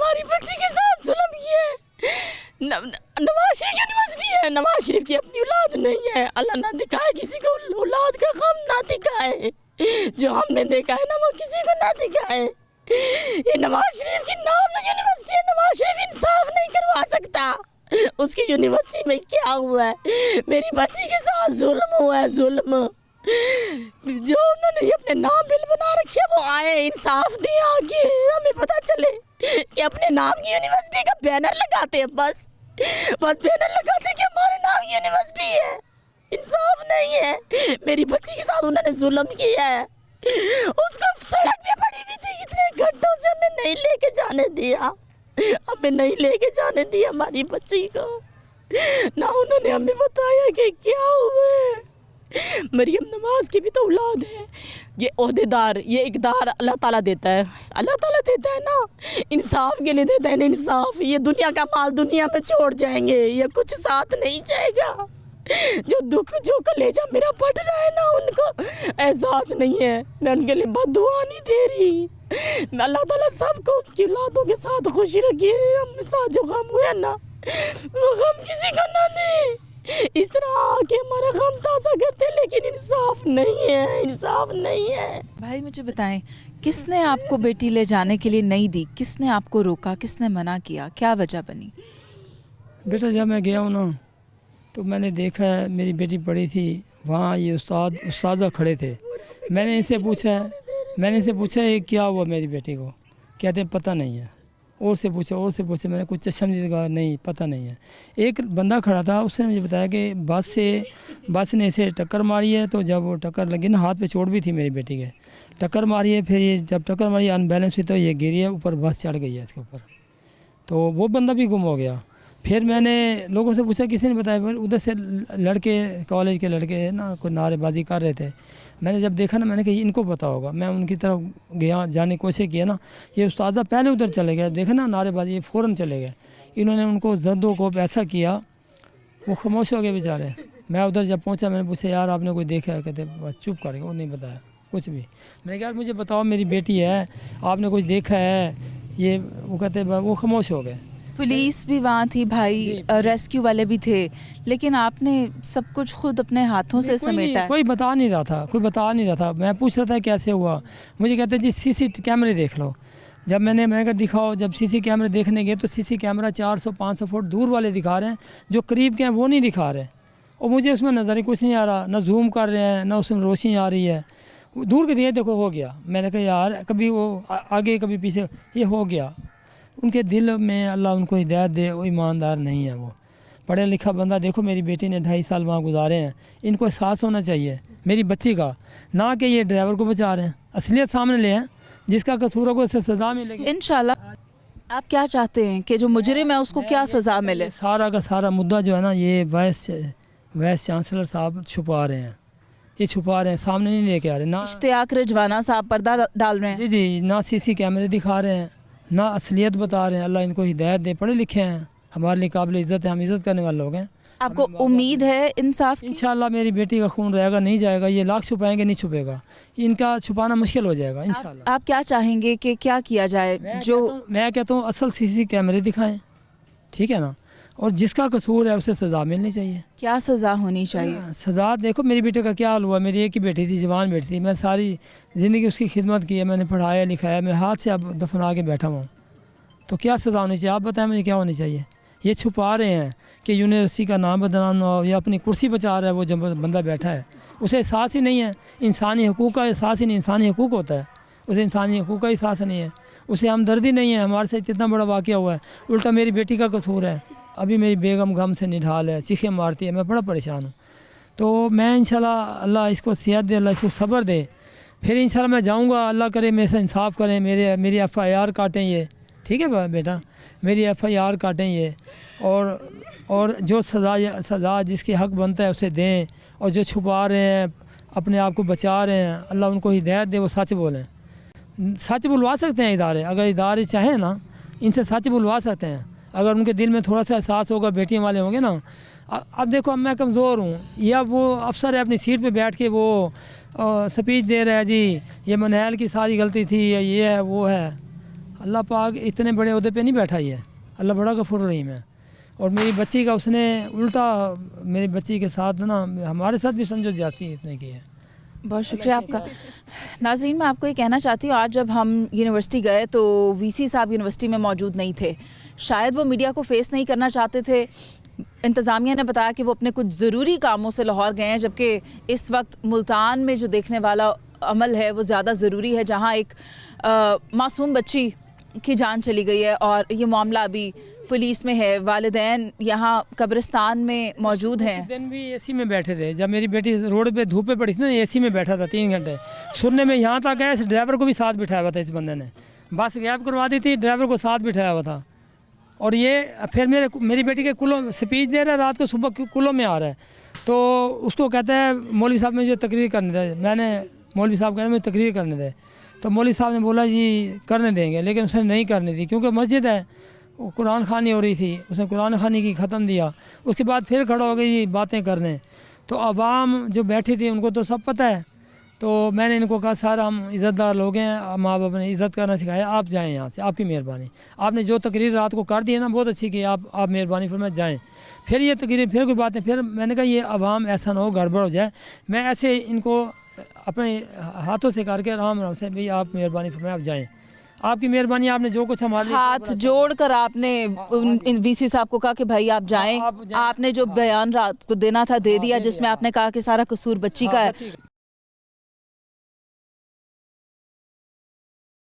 हमारी बच्ची के साथ जुल्म किया है। नवाज शरीफ यूनिवर्सिटी है, नवाज शरीफ की अपनी औलाद नहीं है। अल्लाह ना दिखाए किसी को औलाद का गम ना दिखाए, जो हमने देखा है ना वो किसी को ना दिखाए। ये नवाज शरीफ के नाम से यूनिवर्सिटी है, नवाज शरीफ इंसाफ नहीं करवा सकता। उसकी यूनिवर्सिटी में क्या हुआ है, मेरी बच्ची के साथ जुल्म हुआ है, जुल्म। जो उन्होंने अपने नाम बिल बना रखे वो आए, इंसाफ दे आगे, हमें पता चले कि अपने नाम की यूनिवर्सिटी का बैनर लगाते हैं, बस बैनर लगाते हैं कि हमारे नाम की यूनिवर्सिटी है। इंसाफ नहीं है। मेरी बच्ची के साथ उन्होंने जुल्म किया है, उसको सड़क पे पड़ी हुई थी इतने घंटों से, हमें नहीं लेके जाने दिया, हमें नहीं लेके जाने दिया हमारी बच्ची को। ना उन्होंने हमें बताया कि क्या हुआ है। मरियम नवाज की भी तो औलाद है। ये ओहदेदार, ये इक़दार अल्लाह ताला देता है, अल्लाह ताला देता है ना, इंसाफ के लिए देता है ना इंसाफ। ये दुनिया का माल दुनिया में छोड़ जाएंगे, ये कुछ साथ नहीं जाएगा। जो दुख, जो कलेजा मेरा फट रहा है ना, उनको एहसास नहीं है। मैं उनके लिए बद्दुआ नहीं दे रही। अल्लाह ताला सबको उसकी औलादों के साथ खुशी रखिए। हम साथ जो गम हुआ ना, वो गम किसी को ना दे। इस तरह आके हमारा गम ताज़ा करते, लेकिन इंसाफ नहीं है, इंसाफ नहीं है। भाई मुझे बताएं, किसने आपको बेटी ले जाने के लिए नहीं दी? किसने आपको रोका, किसने मना किया, क्या वजह बनी? बेटा जब मैं गया हूँ ना, तो मैंने देखा है मेरी बेटी पड़ी थी वहाँ, ये उस्ताद खड़े थे। मैंने इनसे पूछा ये क्या हुआ मेरी बेटी को, कहते हैं पता नहीं है। और से पूछा, मैंने कुछ चश्मदीद कहा नहीं पता नहीं है। एक बंदा खड़ा था, उसने मुझे बताया कि बस ने इसे टक्कर मारी है। तो जब वो टक्कर लगी ना, हाथ पे चोट भी थी मेरी बेटी के, टक्कर मारी है। फिर ये जब टक्कर मारी अनबैलेंस हुई तो ये गिरी है, ऊपर बस चढ़ गई है इसके ऊपर। तो वो बंदा भी गुम हो गया। फिर मैंने लोगों से पूछा, किसी ने बताया। फिर उधर से लड़के, कॉलेज के लड़के ना, कोई नारेबाजी कर रहे थे। मैंने जब देखा ना, मैंने कहा इनको पता होगा। मैं उनकी तरफ गया, जाने की कोशिश किया ना, ये उस्ताद पहले उधर चले गए, देखा ना नारेबाजी, ये फ़ौरन चले गए। इन्होंने उनको जद्दो को ऐसा किया, वो खामोश हो गए बेचारे। मैं उधर जब पहुंचा, मैंने पूछा यार आपने कोई देखा है? कहते बस चुप कर गए, वो नहीं बताया कुछ भी। मैंने कहा मुझे बताओ मेरी बेटी है, आपने कुछ देखा है? ये वो कहते वो खामोश हो गए। पुलिस भी वहाँ थी भाई, रेस्क्यू वाले भी थे, लेकिन आपने सब कुछ खुद अपने हाथों से समेटा है। कोई बता नहीं रहा था। मैं पूछ रहा था कैसे हुआ, मुझे कहते जी सीसी कैमरे देख लो। जब मैंने कहा दिखाओ, जब सीसी कैमरे देखने गए तो सीसी कैमरा 400-500 फुट दूर वाले दिखा रहे हैं, जो करीब के हैं वो नहीं दिखा रहे। और मुझे उसमें नज़र कुछ नहीं आ रहा, ना जूम कर रहे हैं, ना उसमें रोशनी आ रही है। दूर के दिए देखो हो गया। मैंने कहा यार कभी वो आगे कभी पीछे, ये हो गया। उनके दिल में अल्लाह उनको हिदायत दे, वो ईमानदार नहीं है, वो पढ़ा लिखा बंदा। देखो मेरी बेटी ने 2.5 साल वहाँ गुजारे हैं, इनको एहसास होना चाहिए मेरी बच्ची का, ना कि ये ड्राइवर को बचा रहे हैं। असलियत सामने ले आए, जिसका कसूर को उससे सज़ा मिलेगी इंशाल्लाह। आप क्या चाहते हैं कि जो मुजरिम है उसको क्या सज़ा मिले? सारा का सारा मुद्दा जो है ना, ये वाइस चांसलर साहब छुपा रहे हैं, ये छुपा रहे हैं, सामने नहीं लेके आ रहे। ना इश्तियाक रिजवाना साहब पर्दा डाल रहे हैं, जी, ना सीसी कैमरे दिखा रहे हैं, ना असलियत बता रहे हैं। अल्लाह इनको हिदायत दे, पढ़े लिखे हैं, हमारे लिए काबिल इज़्ज़त है, हम इज़्ज़त करने वाले लोग हैं। आपको उम्मीद है इंसाफ की? इंशाल्लाह मेरी बेटी का खून रहेगा, नहीं जाएगा। ये लाख छुपाएंगे नहीं छुपेगा, इनका छुपाना मुश्किल हो जाएगा इंशाल्लाह। आप क्या चाहेंगे कि क्या किया जाए? मैं कहता हूँ असल सीसी कैमरे दिखाएं, ठीक है ना, और जिसका कसूर है उसे सज़ा मिलनी चाहिए। क्या सज़ा होनी चाहिए? सज़ा देखो मेरी बेटे का क्या हाल हुआ। मेरी एक ही बेटी थी, जवान बेटी थी, मैं सारी ज़िंदगी उसकी खिदमत की है, मैंने पढ़ाया लिखाया, मैं हाथ से अब दफना के बैठा हूँ। तो क्या सज़ा होनी चाहिए? आप बताएं मुझे क्या होनी चाहिए? ये छुपा रहे हैं कि यूनिवर्सिटी का नाम बदनाम ना हो, या अपनी कुर्सी बचा रहा है वो जब बंदा बैठा है, उसे एहसास ही नहीं है इंसानी हकूक़ का, एहसास ही नहीं। इंसानी हकूक़ होता है, उसे इंसानी हकूक़ का एहसास नहीं है, उसे हमदर्दी नहीं है। हमारे साथ इतना बड़ा वाक़या हुआ है, उल्टा मेरी बेटी का कसूर है। अभी मेरी बेगम गम से निढाल है, चीखें मारती है, मैं बड़ा परेशान हूँ। तो मैं इंशाल्लाह अल्लाह इसको सेहत दे, अल्लाह इसको सब्र दे, फिर इंशाल्लाह मैं जाऊँगा। अल्लाह करे मेरे से इंसाफ करें, मेरी FIR काटें ये, ठीक है बेटा, मेरी FIR काटें ये, और जो सज़ा जिसके हक़ बनता है उसे दें। और जो छुपा रहे हैं, अपने आप को बचा रहे हैं, अल्लाह उनको हिदायत दे, वो सच बोलें। सच बुलवा सकते हैं इदारे, अगर इदारे चाहें ना, इनसे सच बुलवा सकते हैं। अगर उनके दिल में थोड़ा सा एहसास होगा, बेटियों वाले होंगे ना। अब देखो, अब मैं कमज़ोर हूँ, या वो अफसर है अपनी सीट पे बैठ के वो स्पीच दे रहा है, जी ये मनहल की सारी गलती थी, या ये है वो है। अल्लाह पाक इतने बड़े अहदे पे नहीं बैठा ही है, अल्लाह बड़ा गफूर रहीम है। और मेरी बच्ची का उसने उल्टा मेरी बच्ची के साथ ना हमारे साथ भी समझो जाती इतने की है। बहुत शुक्रिया आपका। नाज़रीन, मैं आपको ये कहना चाहती हूँ, आज जब हम यूनिवर्सिटी गए तो वीसी साहब यूनिवर्सिटी में मौजूद नहीं थे। शायद वो मीडिया को फेस नहीं करना चाहते थे। इंतज़ामिया ने बताया कि वो अपने कुछ ज़रूरी कामों से लाहौर गए हैं, जबकि इस वक्त मुल्तान में जो देखने वाला अमल है वो ज़्यादा ज़रूरी है, जहाँ एक मासूम बच्ची की जान चली गई है और ये मामला अभी पुलिस में है। वालिदैन यहाँ कब्रिस्तान में मौजूद हैं। दिन भी एसी में बैठे थे, जब मेरी बेटी रोड पे धूप पे पड़ी थी ना, एसी में बैठा था 3 घंटे। सुनने में यहाँ तक गया, इस ड्राइवर को भी साथ बिठाया हुआ था, इस बंदे ने बस गैप करवा दी थी, ड्राइवर को साथ बिठाया हुआ था। और ये फिर मेरी बेटी के कुलों स्पीच दे रहा है, रात को सुबह कुलों में आ रहा है, तो उसको कहता है मौलवी साहब मुझे तकरीर करने दे। मैंने मौलवी साहब कहते मुझे तकरीर करने दे, तो मौलवी साहब ने बोला जी करने देंगे, लेकिन उसने नहीं करने दी, क्योंकि मस्जिद है, वो कुरान खानी हो रही थी, उसने कुरान खानी की ख़त्म दिया। उसके बाद फिर खड़ा हो गई बातें करने। तो आवाम जो बैठी थी उनको तो सब पता है, तो मैंने इनको कहा सर हम इज़्ज़तदार लोग हैं, माँ बाप ने इज़्ज़त करना सिखाया, आप जाएं यहाँ से, आपकी मेहरबानी। आपने जो तकरीर रात को कर दी है ना, बहुत अच्छी की, आप मेहरबानी फरमाएं जाएं। फिर ये तकरीर फिर कोई बातें, फिर मैंने कहा ये आवाम ऐसा ना हो गड़बड़ हो जाए, मैं ऐसे इनको अपने हाथों से करके आराम से भाई आप मेहरबानी फरमाएं, आप जाएँ, आपकी मेहरबानी, आपने जो कुछ हमारे हाथ जोड़कर आपने वीसी साहब को कहा कि भाई आप जाएं। आपने जो बयान रात को देना था दे दिया, जिसमें आपने कहा कि सारा कसूर बच्ची का है।